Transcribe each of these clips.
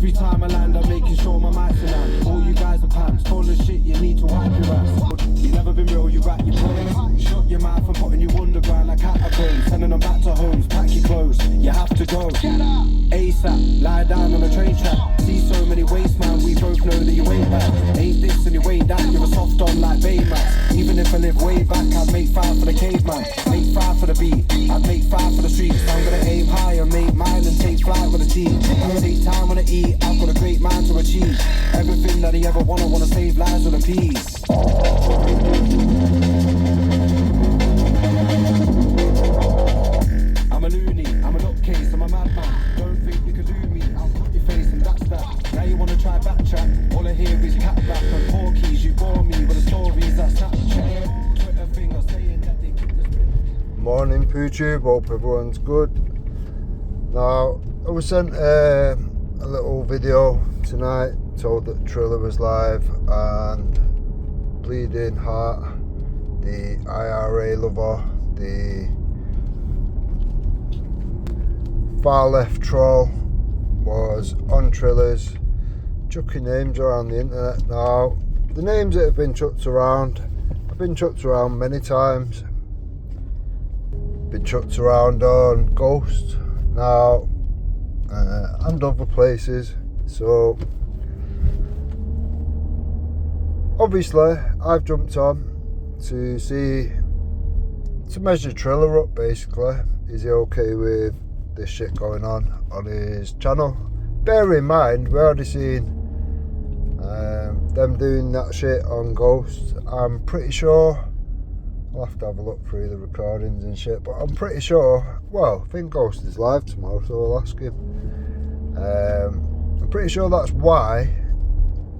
Every time I land, I'm making sure my mic's around. All you guys are pants, full of shit, you need to wipe your ass. You never been real, you rat your bones. Shut your mouth and putting you underground like catacombs. Sending them back to homes, pack your clothes, you have to go. ASAP, lie down on a train track. See so many waste man, we both know that you ain't bad. Ain't this and you ain't that, you're a soft on like Baymax. Even if I live way back, I'd make 5 for the caveman. Make 5 for the beat, I'd make 5 for the streets. I'm gonna aim high and make mine and take flight with a team. I take time when I eat, I've got a great mind to achieve. Everything that he ever wanna save lives with a piece. I'm a loony, I'm a nutcase, I'm a madman. Don't think you can do me, I'll cut your face and that's that. Now you wanna try backtrack, all I hear is cat rap and porkies. You bore me with the stories that Snapchat, Twitter thing, saying that they keep the spin. Morning PooTube, hope everyone's good. Now, I was sent a little video tonight, told that Triller was live, and Bleeding Heart, the IRA lover, the far left troll, was on Trillers, chucking names around the internet. Now, the names that have been chucked around, have been chucked around many times. Been chucked around on Ghost now, and other places. So obviously I've jumped on to measure Triller up. Basically, is he okay with this shit going on his channel? Bear in mind, we already seen them doing that shit on Ghost. I'm pretty sure, I'll have to have a look through the recordings and shit, but I'm pretty sure, well, I think Ghost is live tomorrow, so I'll ask him. I'm pretty sure that's why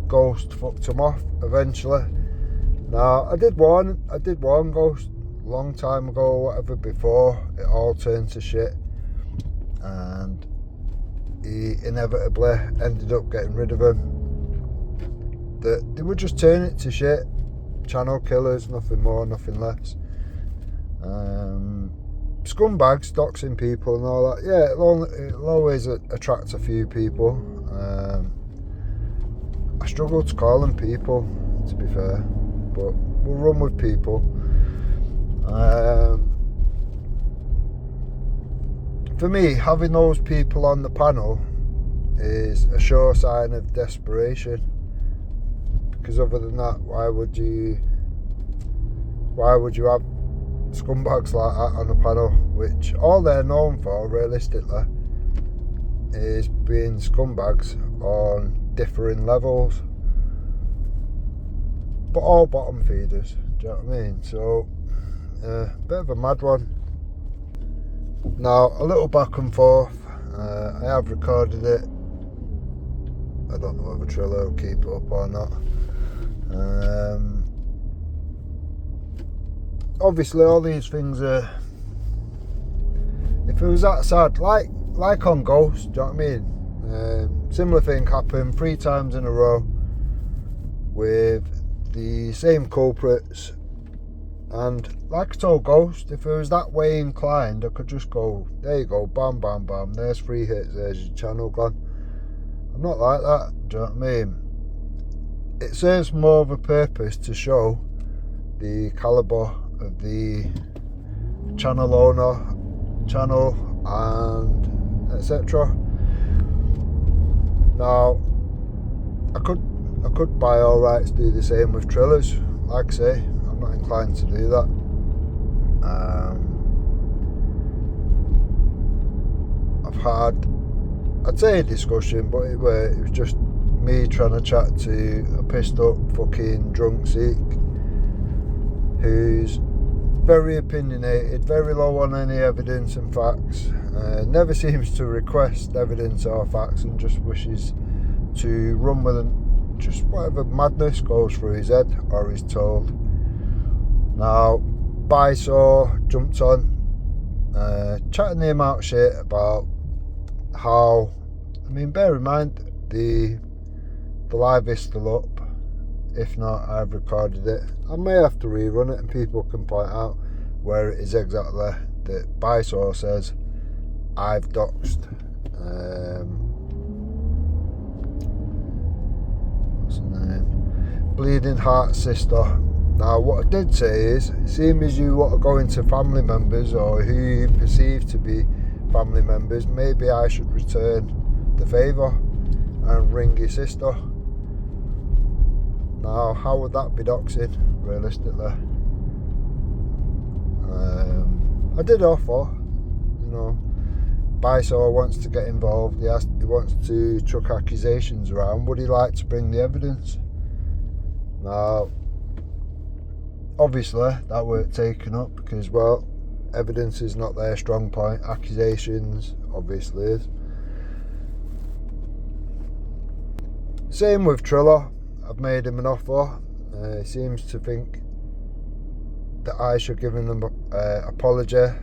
Ghost fucked him off eventually. Now, I did warn Ghost a long time ago or whatever, before it all turned to shit, and he inevitably ended up getting rid of him. That they would just turn it to shit. Channel killers, nothing more, nothing less. Scumbags, doxing people and all that. Yeah, it'll always attract a few people. I struggle to call them people, to be fair, but we'll run with people. For me, having those people on the panel is a sure sign of desperation. Because other than that, why would you have scumbags like that on a panel, which all they're known for realistically is being scumbags on differing levels, but all bottom feeders, do you know what I mean? So bit of a mad one. Now, a little back and forth, I have recorded it. I don't know whether Triller will keep it up or not. Obviously all these things are, if it was that sad, like on Ghost, do you know what I mean? Similar thing happened 3 times in a row with the same culprits, and like I told Ghost, if it was that way inclined, I could just go, there you go, bam bam bam, there's 3 hits, there's your channel gone. I'm not like that, do you know what I mean? It serves more of a purpose to show the calibre of the channel owner, channel, and etc. Now, I could by all rights do the same with Trillers. Like I say, I'm not inclined to do that. I've had, I'd say a discussion, but it was just me trying to chat to a pissed up fucking drunk Sikh who's very opinionated, very low on any evidence and facts, never seems to request evidence or facts, and just wishes to run with just whatever madness goes through his head or he's told. Now, Bysaw jumped on, chatting him out shit about how, I mean, bear in mind, the live is still up. If not, I've recorded it. I may have to rerun it and people can point out where it is exactly that Bysaw says I've doxed bleeding heart sister. Now, what I did say is, seeing as you want to go into family members or who you perceive to be family members, maybe I should return the favour and ring your sister. Now, how would that be doxing, realistically? I did offer, Bysore wants to get involved. He wants to chuck accusations around. Would he like to bring the evidence? Now, obviously, that weren't taken up because, well, evidence is not their strong point. Accusations, obviously, is. Same with Triller. I've made him an offer. He seems to think that I should give him an apology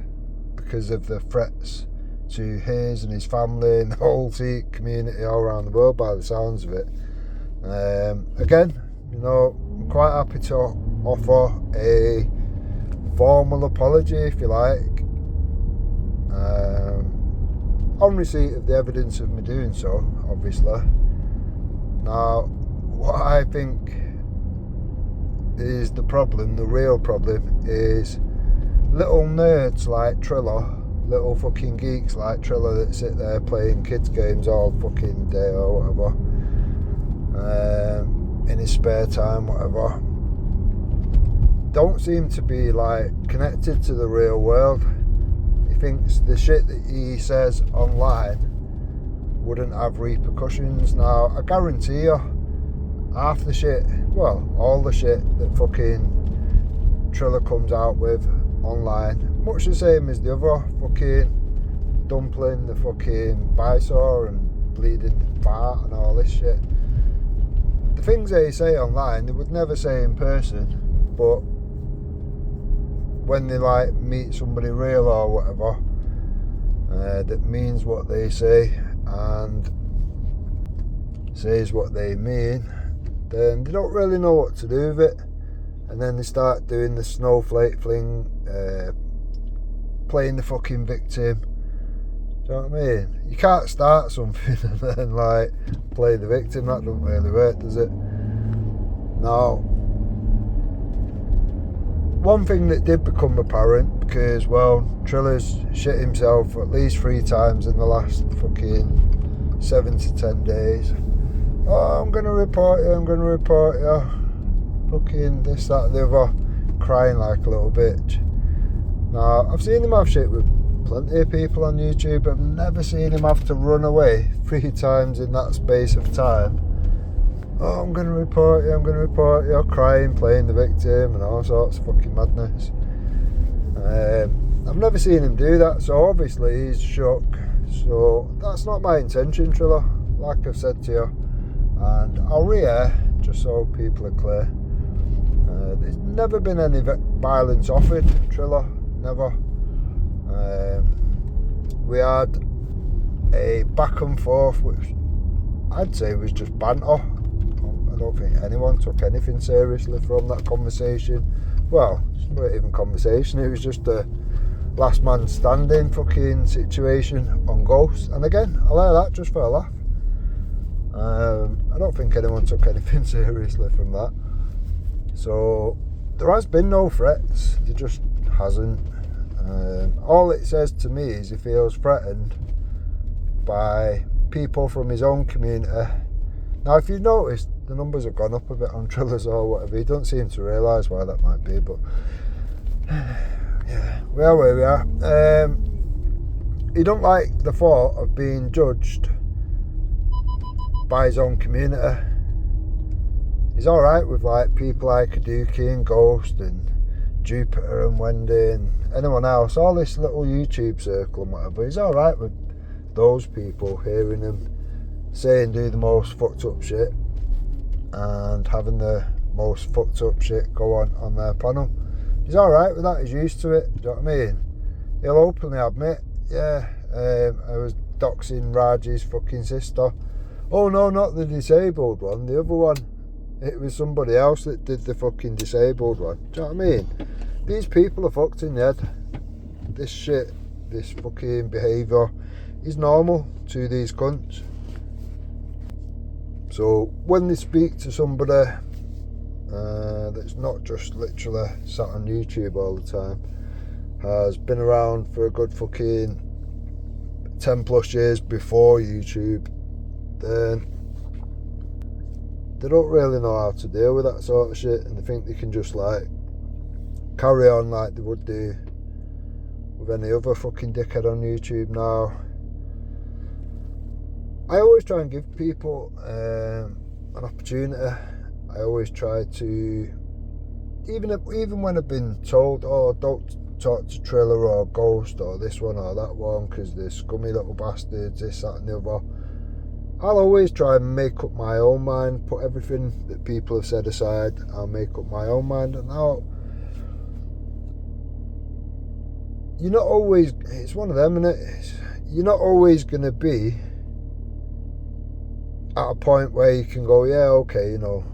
because of the threats to his and his family and the whole Sikh community all around the world, by the sounds of it. Again, I'm quite happy to offer a formal apology, if you like, on receipt of the evidence of me doing so, obviously. Now, what I think is the problem, the real problem, is little nerds like Triller, little fucking geeks like Triller that sit there playing kids games all fucking day or whatever, in his spare time, whatever, don't seem to be like connected to the real world. He thinks the shit that he says online wouldn't have repercussions. Now, I guarantee you, half the shit, well, all the shit that fucking Triller comes out with online, much the same as the other fucking dumpling, the fucking Bysore and bleeding fart and all this shit. The things they say online, they would never say in person, but when they like meet somebody real or whatever, that means what they say and says what they mean, then they don't really know what to do with it, and then they start doing the snowflake fling, playing the fucking victim. Do you know what I mean? You can't start something and then like play the victim. That doesn't really work, does it? Now, one thing that did become apparent, because, well, Triller's shit himself at least 3 times in the last fucking 7 to 10 days. Oh, I'm going to report you, fucking this, that, and the other, crying like a little bitch. Now, I've seen him have shit with plenty of people on YouTube. I've never seen him have to run away 3 times in that space of time. Oh, I'm going to report you, crying, playing the victim and all sorts of fucking madness. I've never seen him do that, so obviously he's shook. So that's not my intention, Triller, like I've said to you. And I'll re-air, just so people are clear. There's never been any violence offered, Triller, never. We had a back and forth, which I'd say was just banter. I don't think anyone took anything seriously from that conversation. Well, it wasn't even conversation, it was just a last man standing fucking situation on Ghost. And again, I like that just for a laugh. I don't think anyone took anything seriously from that. So there has been no threats, there just hasn't. All it says to me is he feels threatened by people from his own community. Now, if you've noticed, the numbers have gone up a bit on Trillers or whatever. You don't seem to realise why that might be, but yeah, we are where we are. He don't like the thought of being judged by his own community. He's alright with like people like Kaduki and Ghost and Jupiter and Wendy and anyone else, all this little YouTube circle and whatever. He's alright with those people, hearing them saying do the most fucked up shit and having the most fucked up shit go on their panel. He's alright with that, he's used to it, do you know what I mean? He'll openly admit, yeah, I was doxing Raji's fucking sister. Oh no, not the disabled one, the other one. It was somebody else that did the fucking disabled one. Do you know what I mean? These people are fucked in the head. This shit, this fucking behaviour is normal to these cunts. So when they speak to somebody that's not just literally sat on YouTube all the time, has been around for a good fucking 10 plus years before YouTube, then they don't really know how to deal with that sort of shit, and they think they can just like carry on like they would do with any other fucking dickhead on YouTube now. I always try and give people an opportunity. I always try to, even when I've been told, oh, don't talk to Triller or Ghost or this one or that one because they're scummy little bastards, this, that and the other, I'll always try and make up my own mind, put everything that people have said aside, I'll make up my own mind. And now, you're not always, it's one of them, innit? You're not always going to be at a point where you can go, yeah, okay, you know,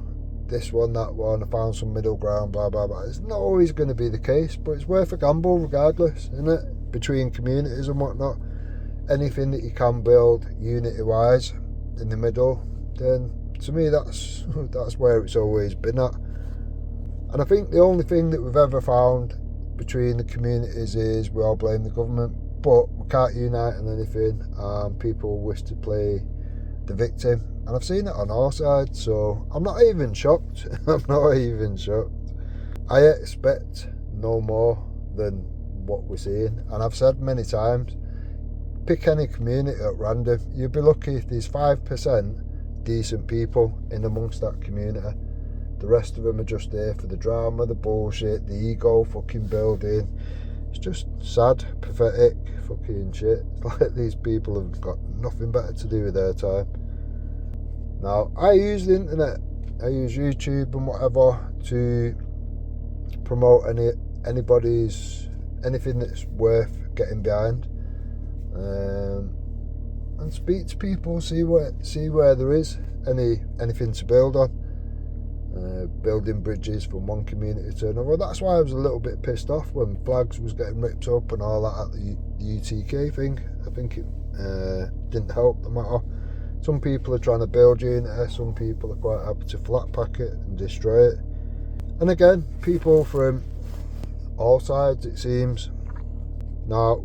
this one, that one, I found some middle ground, blah, blah, blah. It's not always going to be the case, but it's worth a gamble regardless, isn't it? Between communities and whatnot. Anything that you can build unity-wise in the middle, then to me that's where it's always been at. And I think the only thing that we've ever found between the communities is we all blame the government, but we can't unite on anything, and people wish to play the victim, and I've seen it on all sides, so I'm not even shocked. I'm not even shocked. I expect no more than what we're seeing, and I've said many times, pick any community at random, you'll be lucky if there's 5% decent people in amongst that community. The rest of them are just there for the drama, the bullshit, the ego fucking building. It's just sad, pathetic fucking shit. It's like these people have got nothing better to do with their time. Now, I use the internet, I use YouTube and whatever to promote anything that's worth getting behind, and speak to people, see where there is anything to build on. Building bridges from one community to another. That's why I was a little bit pissed off when flags was getting ripped up and all that at the UTK thing. I think it didn't help the matter. Some people are trying to build unity, some people are quite happy to flat pack it and destroy it. And again, people from all sides, it seems. Now,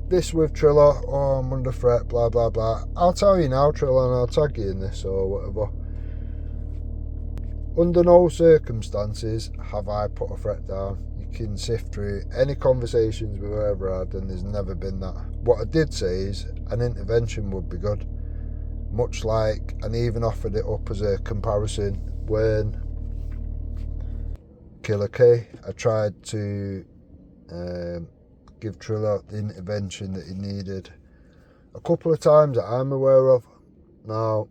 this with Triller, oh, I'm under threat, blah blah blah. I'll tell you now, Triller, and I'll tag you in this or whatever. Under no circumstances have I put a threat down. You can sift through any conversations we've ever had, and there's never been that. What I did say is an intervention would be good. Much like, and even offered it up as a comparison when Killer K, I tried to give Triller the intervention that he needed a couple of times that I'm aware of. Now,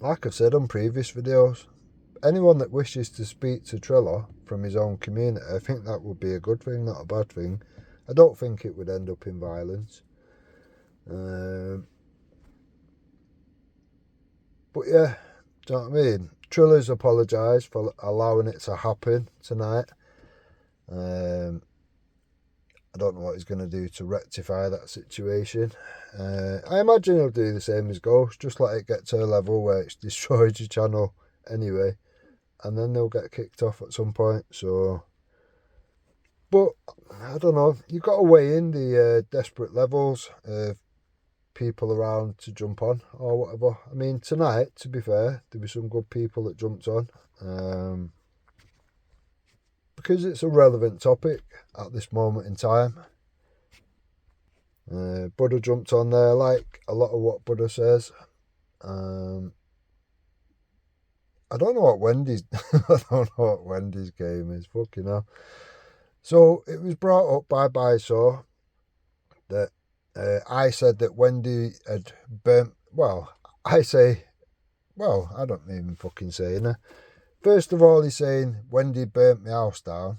like I've said on previous videos, anyone that wishes to speak to Triller from his own community, I think that would be a good thing, not a bad thing. I don't think it would end up in violence. But yeah, do you know what I mean? Triller's apologised for allowing it to happen tonight. I don't know what he's going to do to rectify that situation. I imagine he'll do the same as Ghost, just let it get to a level where it's destroyed your channel anyway, and then they'll get kicked off at some point. So, but I don't know, you've got to weigh in the desperate levels of people around to jump on or whatever. I mean, tonight, to be fair, there were some good people that jumped on, because it's a relevant topic at this moment in time. Buddha jumped on there, like a lot of what Buddha says. I don't know what Wendy's I don't know what Wendy's game is, fucking hell. So it was brought up by Bysaw that I said that Wendy had burnt, I don't even fucking say it. First of all, he's saying Wendy burnt my house down.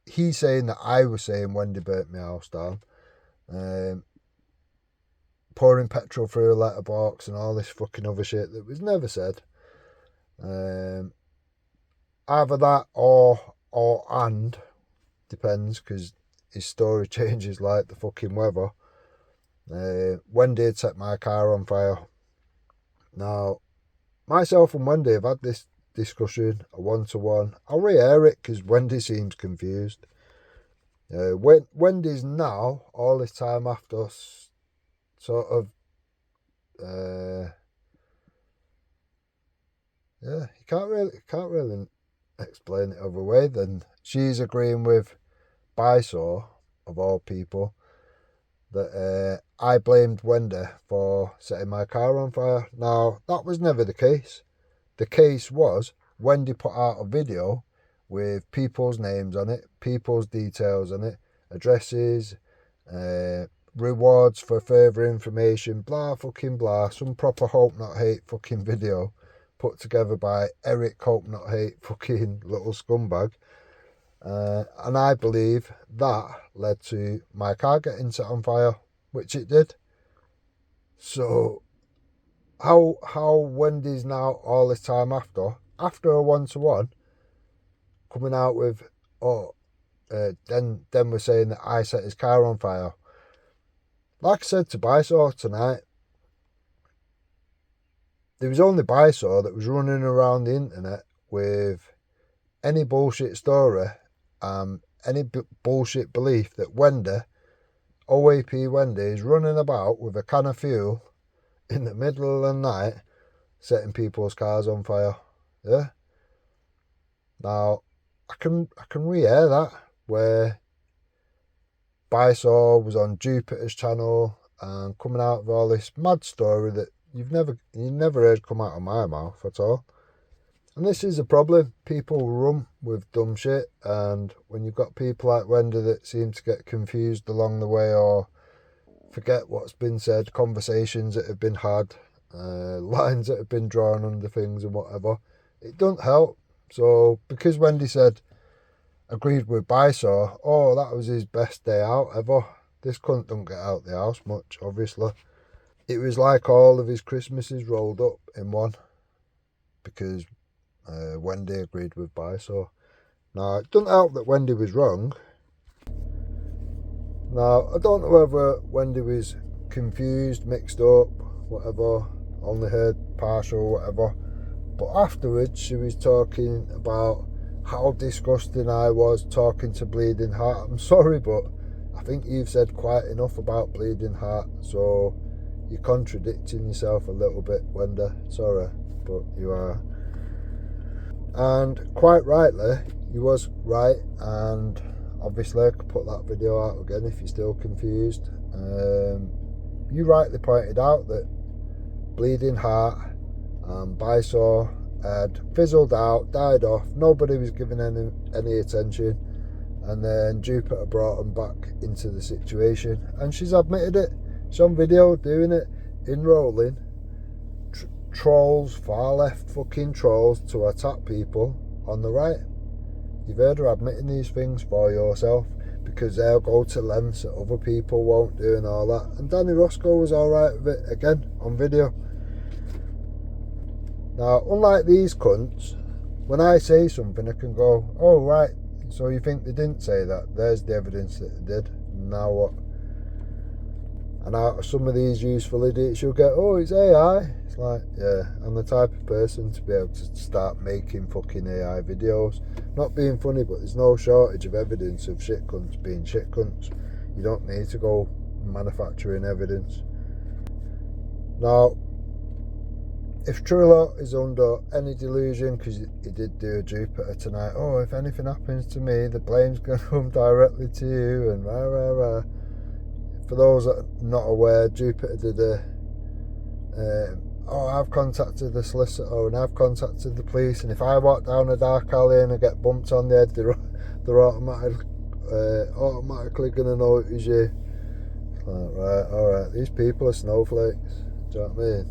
He's saying that I was saying Wendy burnt my house down. Pouring petrol through a letterbox and all this fucking other shit that was never said. Either that or depends, because his story changes like the fucking weather. Wendy had set my car on fire. Now, myself and Wendy have had this discussion, a one-to-one. I'll re-air it because Wendy seems confused. Wendy's now, all this time after us, sort of, you can't really explain it other way than she's agreeing with Bysaw, of all people, that I blamed Wendy for setting my car on fire. Now, that was never the case. The case was Wendy put out a video with people's names on it, people's details on it, addresses, rewards for further information, blah fucking blah, some proper hope not hate fucking video put together by Eric Hope Not Hate fucking little scumbag. And I believe that led to my car getting set on fire, which it did. So how Wendy's now, all this time after a one-to-one, coming out with, then we're saying that I set his car on fire. Like I said to Bysaw tonight, there was only Bysaw that was running around the internet with any bullshit story, any bullshit belief that Wendy, OAP Wendy, is running about with a can of fuel in the middle of the night setting people's cars on fire. Yeah. Now, I can re-air that, where Bysaw was on Jupiter's channel and coming out with all this mad story that you never heard come out of my mouth at all. And this is a problem. People run with dumb shit, and when you've got people like Wendy that seem to get confused along the way or forget what's been said, conversations that have been had, lines that have been drawn under things and whatever, it doesn't help. So because Wendy said, agreed with Bysaw, that was his best day out ever. This cunt don't get out the house much, obviously. It was like all of his Christmases rolled up in one, because Wendy agreed with Bysaw. Now, it doesn't help that Wendy was wrong. Now, I don't know whether Wendy was confused, mixed up, whatever, only heard partial, whatever. But afterwards, she was talking about how disgusting I was talking to Bleeding Heart. I'm sorry, but I think you've said quite enough about Bleeding Heart, so you're contradicting yourself a little bit, Wendy. Sorry, but you are. And quite rightly, you was right, and obviously I could put that video out again if you're still confused. You rightly pointed out that Bleeding Heart and Bysaw had fizzled out, died off, nobody was giving any attention, and then Jupiter brought them back into the situation, and she's admitted it. She's on video doing it, enrolling trolls, far left fucking trolls, to attack people on the right. You've heard her admitting these things for yourself, because they'll go to lengths that other people won't do and all that. And Danny Roscoe was alright with it, again, on video. Now, unlike these cunts, when I say something, I can go, oh right, so you think they didn't say that? There's the evidence that they did. Now what? And out of some of these useful idiots, you'll get, oh, it's AI. It's like, yeah, I'm the type of person to be able to start making fucking AI videos. Not being funny, but there's no shortage of evidence of shit cunts being shit cunts. You don't need to go manufacturing evidence. Now, if Trullo is under any delusion, because he did do a Jupiter tonight, if anything happens to me, the blame's going to come directly to you, and rah, rah, rah. For those that are not aware, Jupiter did I've contacted the solicitor and I've contacted the police, and if I walk down a dark alley and I get bumped on the head, they're automatically going to know it was you. Like, right, alright, these people are snowflakes. Do you know what I mean?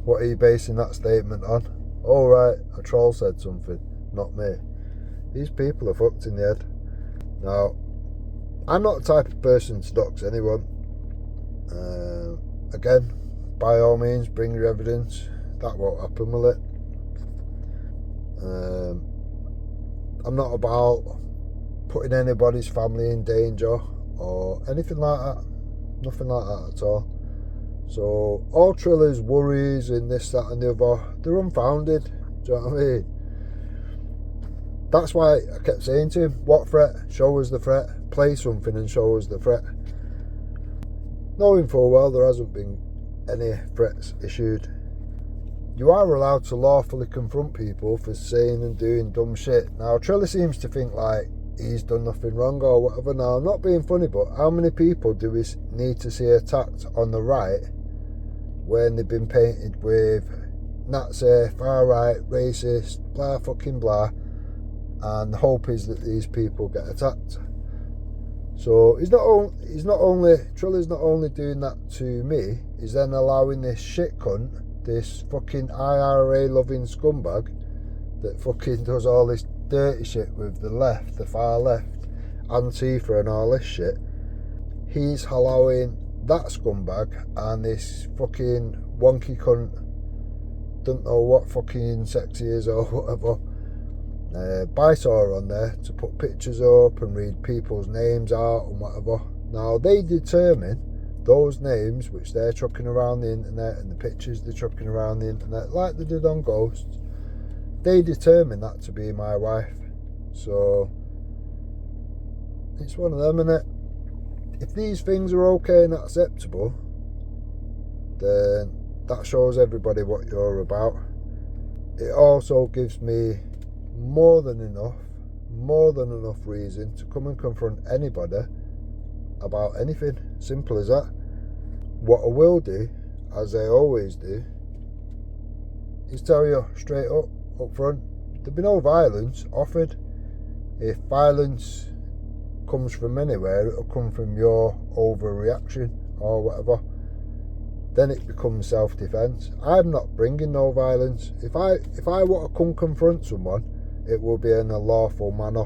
What are you basing that statement on? Oh right, a troll said something, not me. These people are fucked in the head. Now, I'm not the type of person to dox anyone. Again, by all means, bring your evidence. That won't happen, will it? I'm not about putting anybody's family in danger or anything like that. Nothing like that at all. So all Trilla's worries and this, that and the other, they're unfounded. Do you know what I mean? That's why I kept saying to him, what threat? Show us the threat. Play something and show us the threat. Knowing full well there hasn't been any threats issued. You are allowed to lawfully confront people for saying and doing dumb shit. Now Triller seems to think like he's done nothing wrong or whatever. Now I'm not being funny, but how many people do we need to see attacked on the right when they've been painted with Nazi, far right, racist, blah fucking blah, and the hope is that these people get attacked. So Triller's not only doing that to me, he's then allowing this shit cunt, this fucking IRA loving scumbag that fucking does all this dirty shit with the left, the far left, Antifa and all this shit. He's allowing that scumbag and this fucking wonky cunt, don't know what fucking sex he is or whatever, Bysore on there to put pictures up and read people's names out and whatever. Now they determine those names which they're chucking around the internet and the pictures they're chucking around the internet like they did on Ghosts, they determine that to be my wife. So it's one of them, innit? If these things are okay and acceptable, then that shows everybody what you're about. It also gives me more than enough reason to come and confront anybody about anything. Simple as that. What I will do, as I always do, is tell you straight up front, there'll be no violence offered. If violence comes from anywhere, it'll come from your overreaction or whatever. Then it becomes self-defense. I'm not bringing no violence. If I want to come confront someone, it will be in a lawful manner.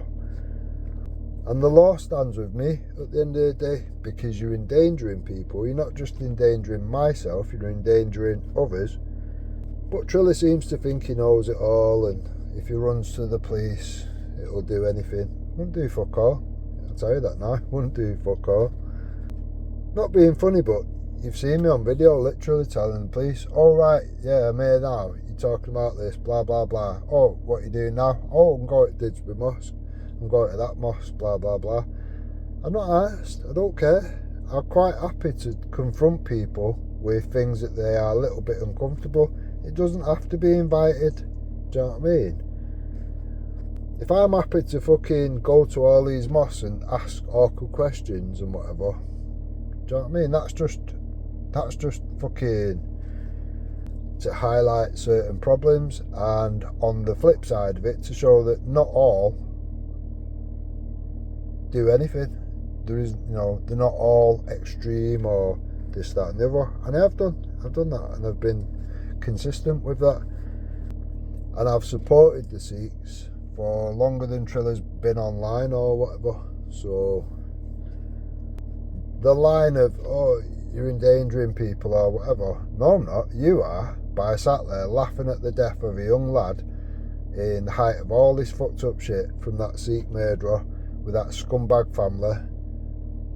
And the law stands with me at the end of the day, because you're endangering people. You're not just endangering myself, you're endangering others. But Triller seems to think he knows it all, and if he runs to the police, it'll do anything. Wouldn't do fuck all. I'll tell you that now. Wouldn't do fuck all. Not being funny, but you've seen me on video literally telling the police, oh right, yeah, I'm here now, you're talking about this, blah blah blah. Oh, what are you doing now? Oh, I'm going to Didsbury Mosque, I'm going to that mosque, blah blah blah. I'm not asked, I don't care. I'm quite happy to confront people with things that they are a little bit uncomfortable. It doesn't have to be invited. Do you know what I mean? If I'm happy to fucking go to all these mosques and ask awkward questions and whatever, do you know what I mean? That's just fucking to highlight certain problems, and on the flip side of it, to show that not all do anything. There is, they're not all extreme or this, that and the other. And I've done that, and I've been consistent with that. And I've supported the Sikhs for longer than Triller's been online or whatever. So the line of, oh, you're endangering people or whatever. No, I'm not. You are, by sat there laughing at the death of a young lad in the height of all this fucked up shit from that Sikh murderer with that scumbag family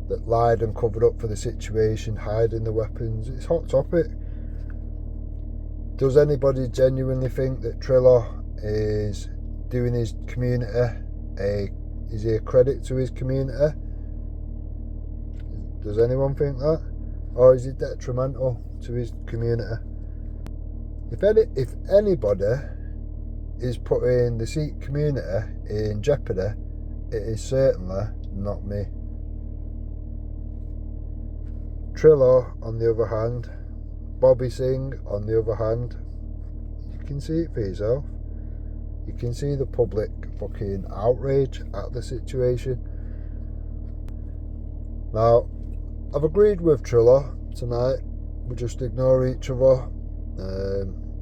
that lied and covered up for the situation, hiding the weapons. It's hot topic. Does anybody genuinely think that Triller is doing his community is he a credit to his community? Does anyone think that? Or is he detrimental to his community? If anybody is putting the Sikh community in jeopardy, it is certainly not me. Triller, on the other hand, Bobby Singh, on the other hand, you can see it for yourself. You can see the public fucking outrage at the situation. Now, I've agreed with Triller tonight. We just ignore each other.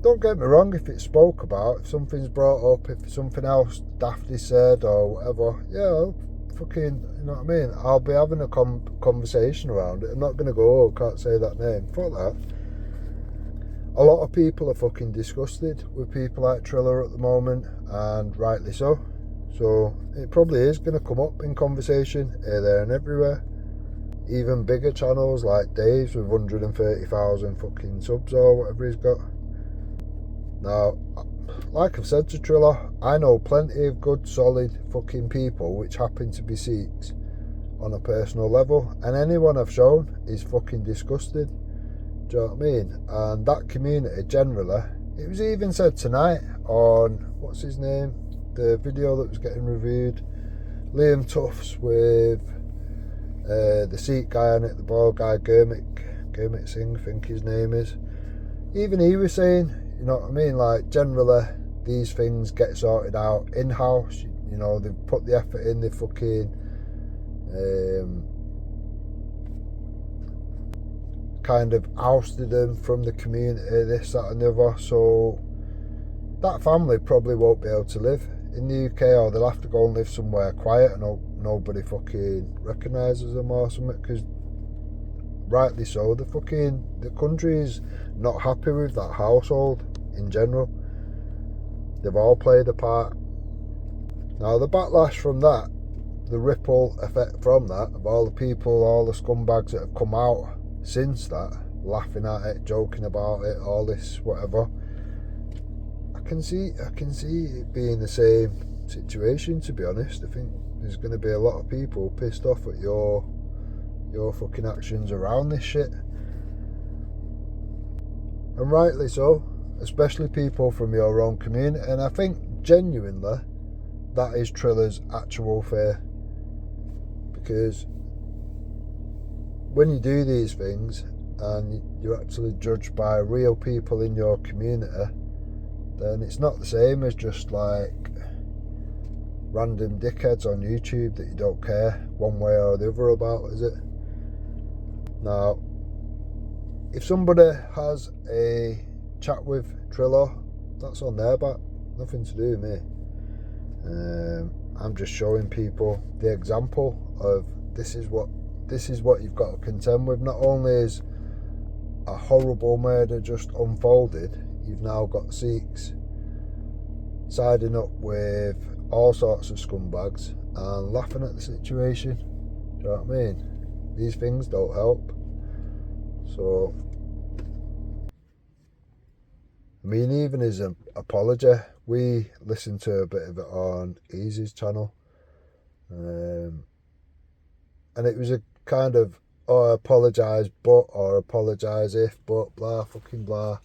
Don't get me wrong, if it's spoke about, if something's brought up, if something else daft is said or whatever, yeah, I'll fucking, you know what I mean? I'll be having a conversation around it. I'm not going to go, oh, can't say that name. Fuck that. A lot of people are fucking disgusted with people like Triller at the moment, and rightly so. So it probably is going to come up in conversation here, there and everywhere. even bigger channels like Dave's with 130,000 fucking subs or whatever he's got. Now, like I've said to Triller, I know plenty of good, solid fucking people which happen to be Sikhs on a personal level, and anyone I've shown is fucking disgusted. Do you know what I mean? And that community generally, it was even said tonight on, what's his name? The video that was getting reviewed, Liam Tufts with the Sikh guy on it, the bald guy, Gurmit Singh, I think his name is. Even he was saying, you know what I mean, like generally these things get sorted out in-house. You know, they've put the effort in, they fucking kind of ousted them from the community, this, that and the other. So that family probably won't be able to live in the UK, or they'll have to go and live somewhere quiet and nobody fucking recognises them or something, because rightly so, the country is not happy with that household in general. They've all played a part. Now the backlash from that, the ripple effect from that, of all the people, all the scumbags that have come out since that, laughing at it, joking about it, all this whatever, I can see it being the same situation, to be honest. I think there's going to be a lot of people pissed off at your fucking actions around this shit, and rightly so, especially people from your own community. And I think genuinely that is Triller's actual fear, because when you do these things and you're actually judged by real people in your community, then it's not the same as just like random dickheads on YouTube that you don't care one way or the other about, is it? Now, if somebody has a chat with Triller, that's on their back, nothing to do with me. I'm just showing people the example of this is what you've got to contend with. Not only is a horrible murder just unfolded, you've now got Sikhs siding up with all sorts of scumbags and laughing at the situation. Do you know what I mean? These things don't help. So, I mean, even his apology, we listened to a bit of it on Easy's channel, and it was a kind of, oh, apologise but, or apologise if, but, blah, fucking blah.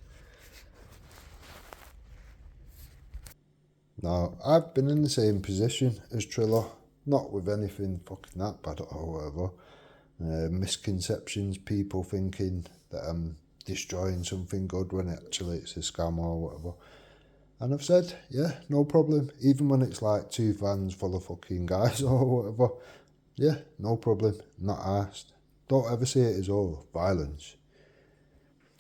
Now, I've been in the same position as Triller, not with anything fucking that bad or whatever. Misconceptions, people thinking that I'm destroying something good when actually it's a scam or whatever. And I've said, yeah, no problem. Even when it's like 2 vans full of fucking guys or whatever, yeah, no problem, not asked. Don't ever see it as, oh, violence.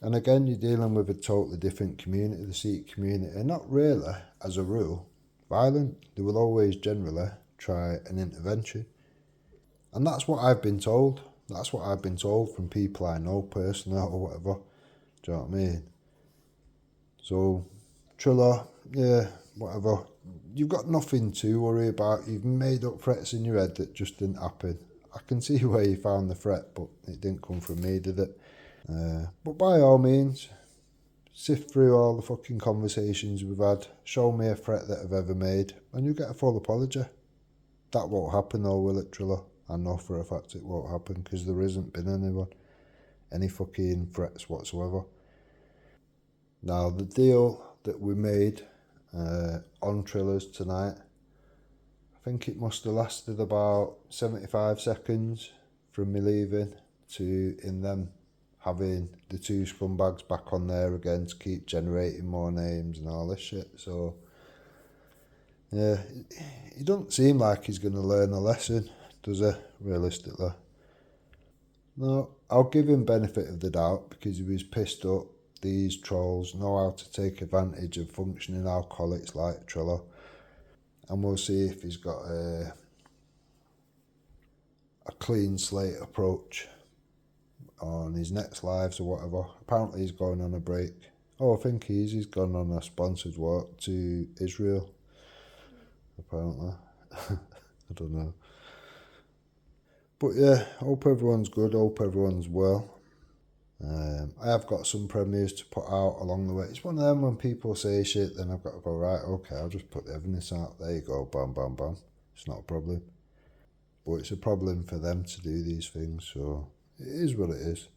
And again, you're dealing with a totally different community, the Sikh community, and not really, as a rule, violent. They will always generally try an intervention. And that's what I've been told. That's what I've been told from people I know personally or whatever. Do you know what I mean? So, Triller, yeah, whatever. You've got nothing to worry about. You've made up threats in your head that just didn't happen. I can see where you found the threat, but it didn't come from me, did it? But by all means, sift through all the fucking conversations we've had, show me a threat that I've ever made, and you get a full apology. That won't happen though, will it, Triller? I know for a fact it won't happen, because there hasn't been any fucking threats whatsoever. Now, the deal that we made on Trillers tonight, I think it must have lasted about 75 seconds from me leaving to in them having the 2 scumbags back on there again to keep generating more names and all this shit. So, yeah, it doesn't seem like he's going to learn a lesson, does he, realistically? No, I'll give him benefit of the doubt, because he was pissed up. These trolls know how to take advantage of functioning alcoholics like Triller. And we'll see if he's got a clean slate approach on his next lives or whatever. Apparently he's going on a break. Oh, I think he's gone on a sponsored walk to Israel, apparently. I don't know. But yeah, hope everyone's good, hope everyone's well. I have got some premieres to put out along the way. It's one of them when people say shit, then I've got to go, right, okay, I'll just put the evidence out. There you go, bam, bam, bam. It's not a problem. But it's a problem for them to do these things, so it is what it is.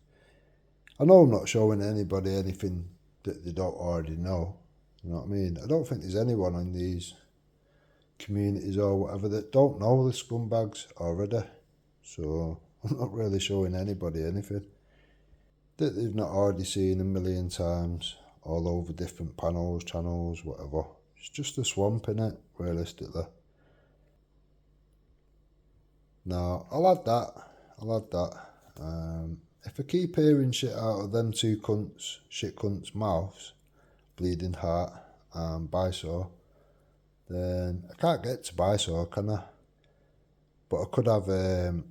I know I'm not showing anybody anything that they don't already know. You know what I mean? I don't think there's anyone in these communities or whatever that don't know the scumbags already. So I'm not really showing anybody anything that they've not already seen a million times all over different panels, channels, whatever. It's just a swamp, innit, realistically. No, I'll add that. If I keep hearing shit out of them two cunts, shit cunts' mouths, Bleeding Heart and Bysaw, then I can't get to Bysaw, can I? But I could have an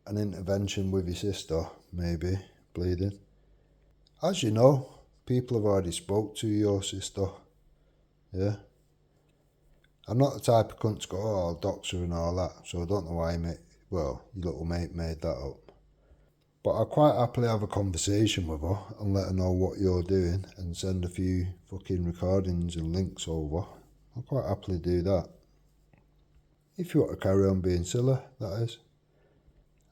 intervention with your sister, maybe, Bleeding. As you know, people have already spoke to your sister, yeah? I'm not the type of cunt to go, oh, I'll dox her and all that, so I don't know why your little mate made that up. But I'll quite happily have a conversation with her and let her know what you're doing and send a few fucking recordings and links over. I'll quite happily do that. If you want to carry on being silly, that is.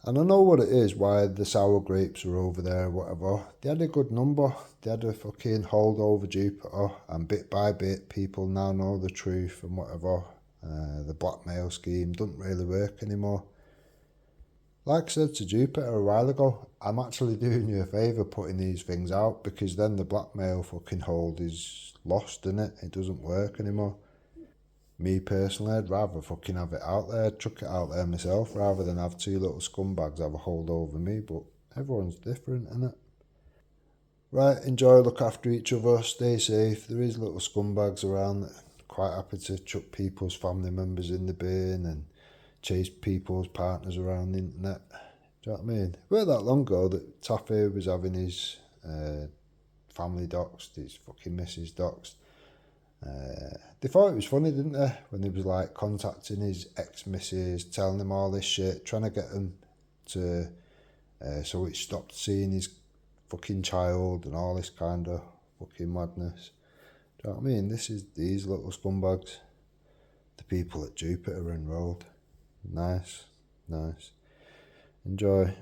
And I know what it is, why the sour grapes are over there, whatever. They had a good number. They had a fucking hold over Jupiter, and bit by bit, people now know the truth and whatever. The blackmail scheme doesn't really work anymore. Like I said to Jupiter a while ago, I'm actually doing you a favour putting these things out, because then the blackmail fucking hold is lost, innit? It doesn't work anymore. Me personally, I'd rather fucking have it out there, chuck it out there myself, rather than have two little scumbags have a hold over me, but everyone's different, innit? Right, enjoy, look after each other, stay safe. There is little scumbags around that are quite happy to chuck people's family members in the bin and chase people's partners around the internet. Do you know what I mean? It weren't that long ago that Taffy was having his family doxed, his fucking missus doxed. They thought it was funny, didn't they? When he was like contacting his ex-missus, telling him all this shit, trying to get him to, so he stopped seeing his fucking child and all this kind of fucking madness. Do you know what I mean? This is these little scumbags. The people at Jupiter enrolled. Nice. Enjoy.